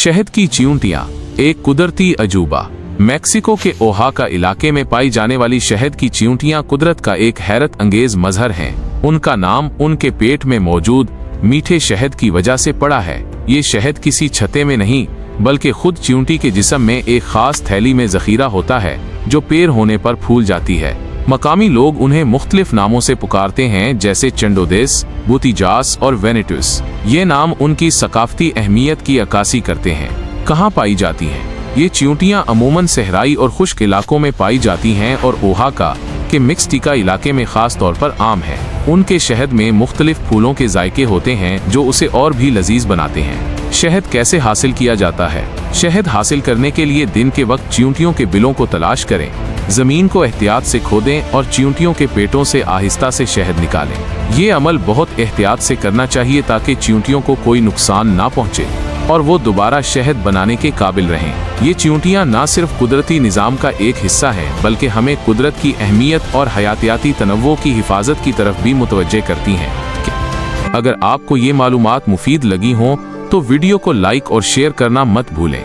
शहद की चींटियां एक कुदरती अजूबा। मैक्सिको के ओहाका इलाके में पाई जाने वाली शहद की चींटियां कुदरत का एक हैरत अंगेज मजहर हैं। उनका नाम उनके पेट में मौजूद मीठे शहद की वजह से पड़ा है। ये शहद किसी छत्ते में नहीं बल्कि खुद चींटी के जिस्म में एक खास थैली में जखीरा होता है जो पेड़ होने पर फूल जाती है। मकामी लोग उन्हें मुख्तलिफ नामों से पुकारते हैं जैसे चंडोदेस, बुतीजास और वेनेटुस। ये नाम उनकी सकाफती अहमियत की अक्कासी करते हैं। कहाँ पाई जाती हैं? ये चींटियां अमूमन सहराई और खुश्क इलाकों में पाई जाती हैं और ओहाका के मिक्सटिका इलाके में खास तौर पर आम है। उनके शहद में मुख्तलिफ फूलों के जायके होते हैं जो उसे और भी लजीज बनाते हैं। शहद कैसे हासिल किया जाता है? शहद हासिल करने के लिए दिन के वक्त चींटियों के बिलों को तलाश करें, जमीन को एहतियात से खोदें और चींटियों के पेटों से आहिस्ता से शहद निकालें। ये अमल बहुत एहतियात से करना चाहिए ताकि चींटियों को कोई नुकसान ना पहुंचे और वो दोबारा शहद बनाने के काबिल रहें। ये चींटियां न सिर्फ कुदरती निज़ाम का एक हिस्सा हैं बल्कि हमें कुदरत की अहमियत और हयातियाती तनव्वो की हिफाजत की तरफ भी मुतवज्जे करती हैं। अगर आपको ये मालूमात मुफीद लगी हों तो वीडियो को लाइक और शेयर करना मत भूलें।